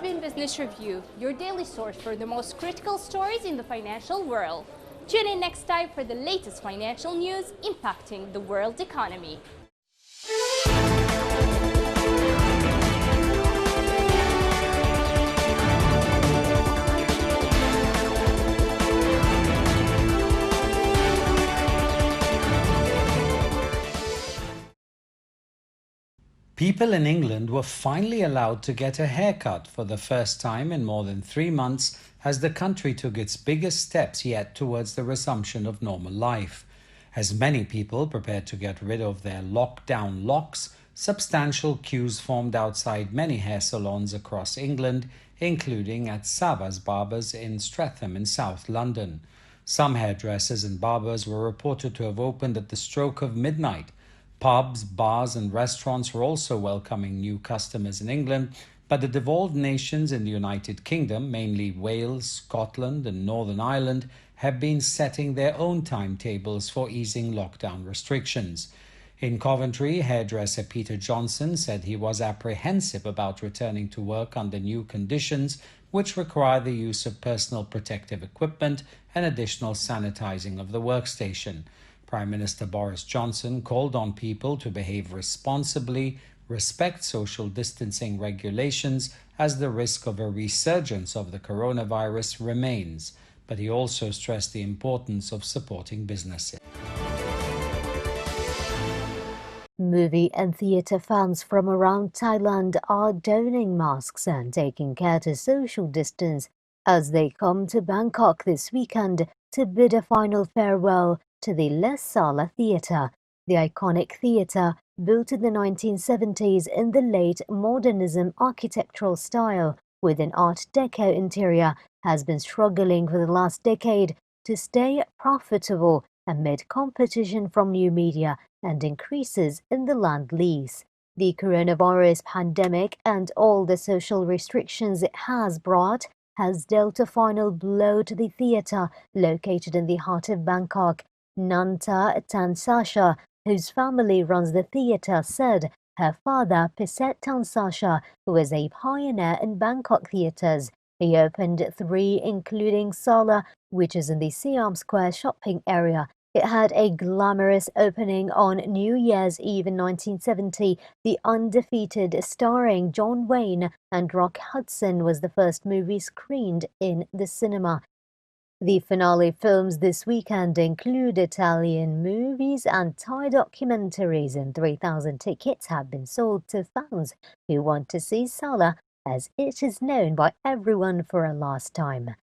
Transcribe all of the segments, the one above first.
Philippine Business Review, your daily source for the most critical stories in the financial world. Tune in next time for the latest financial news impacting the world economy. People in England were finally allowed to get a haircut for the first time in more than 3 months as the country took its biggest steps yet towards the resumption of normal life. As many people prepared to get rid of their lockdown locks, substantial queues formed outside many hair salons across England, including at Sava's Barbers in Streatham in South London. Some hairdressers and barbers were reported to have opened at the stroke of midnight. Pubs, bars and restaurants were also welcoming new customers in England, but the devolved nations in the United Kingdom, mainly Wales, Scotland and Northern Ireland, have been setting their own timetables for easing lockdown restrictions. In Coventry, hairdresser Peter Johnson said he was apprehensive about returning to work under new conditions, which require the use of personal protective equipment and additional sanitizing of the workstation. Prime Minister Boris Johnson called on people to behave responsibly, respect social distancing regulations as the risk of a resurgence of the coronavirus remains, but he also stressed the importance of supporting businesses. Movie and theatre fans from around Thailand are donning masks and taking care to social distance as they come to Bangkok this weekend to bid a final farewell to the Les Sala Theatre. The iconic theatre, built in the 1970s in the late modernism architectural style with an Art Deco interior, has been struggling for the last decade to stay profitable amid competition from new media and increases in the land lease. The coronavirus pandemic and all the social restrictions it has brought has dealt a final blow to the theatre located in the heart of Bangkok. Nanta Tansasha, whose family runs the theatre, said her father, Piset Tansasha, who is a pioneer in Bangkok theatres. He opened 3, including Sala, which is in the Siam Square shopping area. It had a glamorous opening on New Year's Eve in 1970. The Undefeated, starring John Wayne and Rock Hudson, was the first movie screened in the cinema. The finale films this weekend include Italian movies and Thai documentaries, and 3,000 tickets have been sold to fans who want to see Sala, as it is known by everyone for a last time.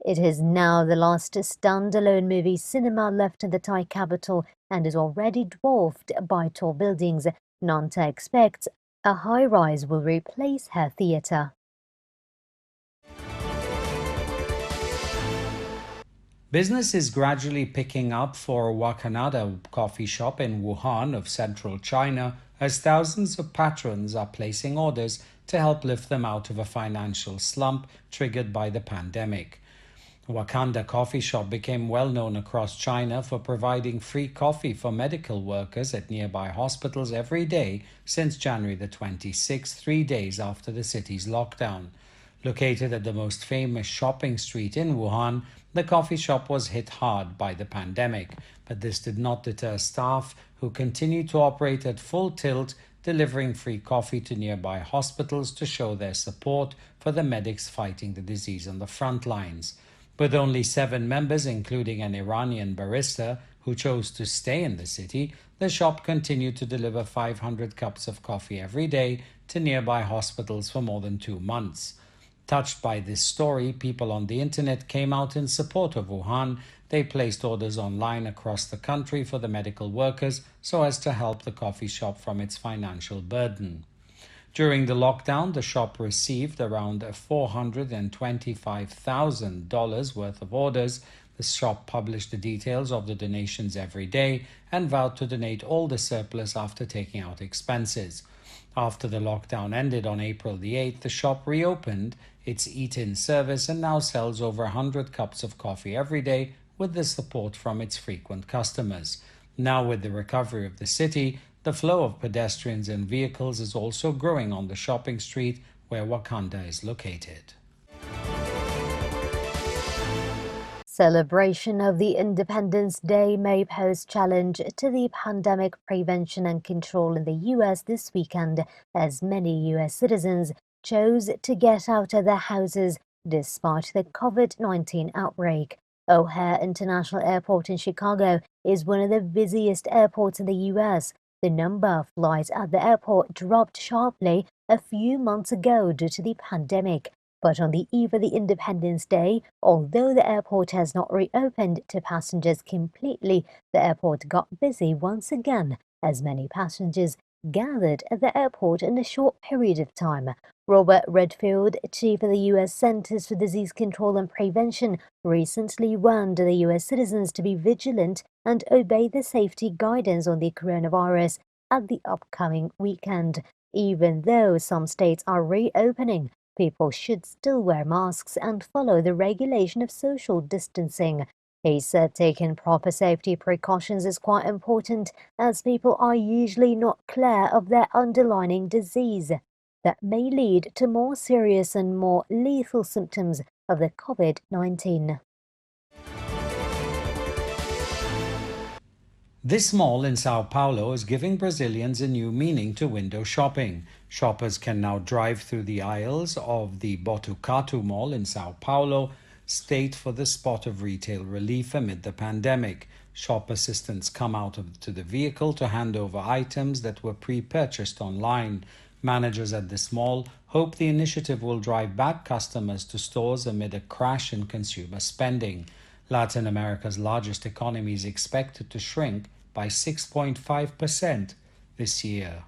It is now the last standalone movie cinema left in the Thai capital and is already dwarfed by tall buildings. Nanta expects a high-rise will replace her theatre. Business is gradually picking up for Wakanada coffee shop in Wuhan of central China as thousands of patrons are placing orders to help lift them out of a financial slump triggered by the pandemic. Wakanda Coffee Shop became well known across China for providing free coffee for medical workers at nearby hospitals every day since January the 26th, 3 days after the city's lockdown. Located at the most famous shopping street in Wuhan, the coffee shop was hit hard by the pandemic, but this did not deter staff who continued to operate at full tilt, delivering free coffee to nearby hospitals to show their support for the medics fighting the disease on the front lines. With only 7 members, including an Iranian barista who chose to stay in the city, the shop continued to deliver 500 cups of coffee every day to nearby hospitals for more than 2 months. Touched by this story, people on the internet came out in support of Wuhan. They placed orders online across the country for the medical workers so as to help the coffee shop from its financial burden. During the lockdown, the shop received around $425,000 worth of orders. The shop published the details of the donations every day and vowed to donate all the surplus after taking out expenses. After the lockdown ended on April the 8th, the shop reopened its eat-in service and now sells over 100 cups of coffee every day with the support from its frequent customers. Now, with the recovery of the city, the flow of pedestrians and vehicles is also growing on the shopping street, where Wakanda is located. Celebration of the Independence Day may pose challenge to the pandemic prevention and control in the U.S. this weekend, as many U.S. citizens chose to get out of their houses despite the COVID-19 outbreak. O'Hare International Airport in Chicago is one of the busiest airports in the U.S. The number of flights at the airport dropped sharply a few months ago due to the pandemic. But on the eve of the Independence Day, although the airport has not reopened to passengers completely, the airport got busy once again as many passengers gathered at the airport in a short period of time. Robert Redfield, chief of the U.S. Centers for Disease Control and Prevention, recently warned the U.S. citizens to be vigilant and obey the safety guidance on the coronavirus at the upcoming weekend. Even though some states are reopening, people should still wear masks and follow the regulation of social distancing. He said taking proper safety precautions is quite important, as people are usually not clear of their underlying disease that may lead to more serious and more lethal symptoms of the COVID-19. This mall in Sao Paulo is giving Brazilians a new meaning to window shopping. Shoppers can now drive through the aisles of the Botucatu Mall in Sao Paulo, state for the spot of retail relief amid the pandemic. Shop assistants come out to the vehicle to hand over items that were pre-purchased online. Managers at this mall hope the initiative will drive back customers to stores amid a crash in consumer spending. Latin America's largest economy is expected to shrink by 6.5% this year.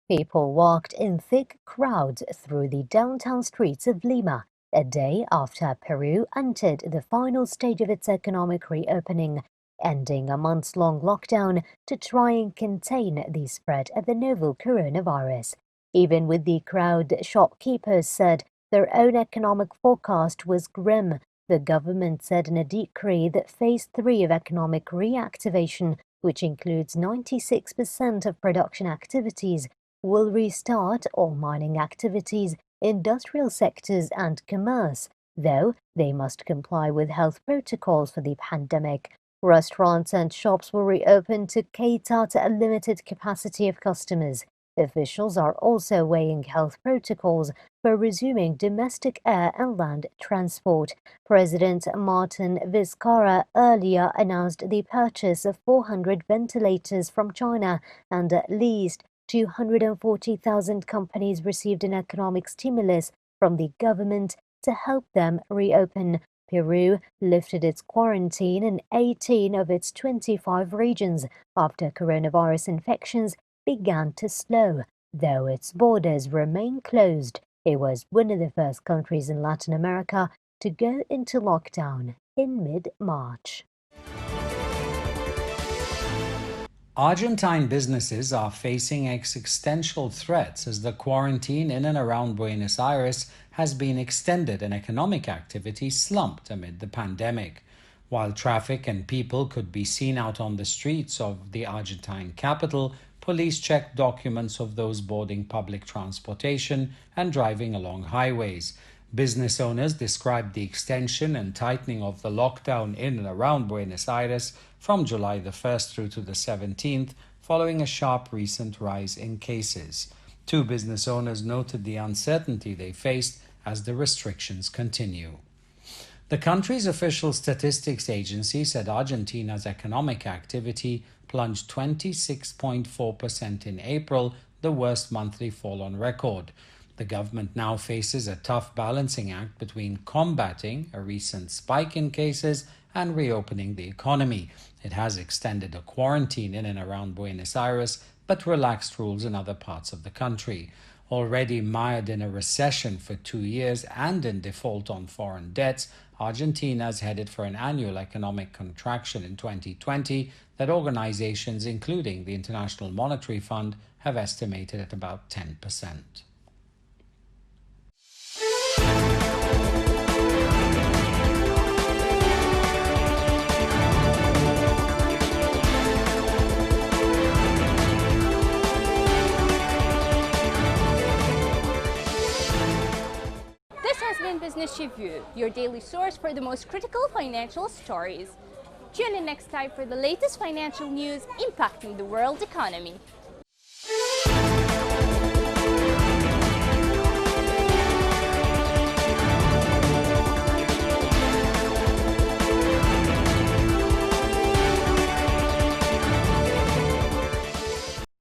People walked in thick crowds through the downtown streets of Lima, a day after Peru entered the final stage of its economic reopening, ending a months-long lockdown to try and contain the spread of the novel coronavirus. Even with the crowd, shopkeepers said their own economic forecast was grim. The government said in a decree that Phase 3 of economic reactivation, which includes 96% of production activities, will restart all mining activities, industrial sectors and commerce, though they must comply with health protocols for the pandemic. Restaurants and shops will reopen to cater to a limited capacity of customers. Officials are also weighing health protocols for resuming domestic air and land transport. President Martin Vizcarra earlier announced the purchase of 400 ventilators from China, and at least 240,000 companies received an economic stimulus from the government to help them reopen. Peru lifted its quarantine in 18 of its 25 regions after coronavirus infections began to slow, though its borders remain closed. It was one of the first countries in Latin America to go into lockdown in mid-March. Argentine businesses are facing existential threats as the quarantine in and around Buenos Aires has been extended and economic activity slumped amid the pandemic. While traffic and people could be seen out on the streets of the Argentine capital, police checked documents of those boarding public transportation and driving along highways. Business owners described the extension and tightening of the lockdown in and around Buenos Aires from July the 1st through to the 17th, following a sharp recent rise in cases. Two business owners noted the uncertainty they faced as the restrictions continue. The country's official statistics agency said Argentina's economic activity plunged 26.4% in April, the worst monthly fall on record. The government now faces a tough balancing act between combating a recent spike in cases and reopening the economy. It has extended a quarantine in and around Buenos Aires, but relaxed rules in other parts of the country. Already mired in a recession for 2 years and in default on foreign debts, Argentina is headed for an annual economic contraction in 2020 that organizations, including the International Monetary Fund, have estimated at about 10%. Business Review, your daily source for the most critical financial stories. Tune in next time for the latest financial news impacting the world economy.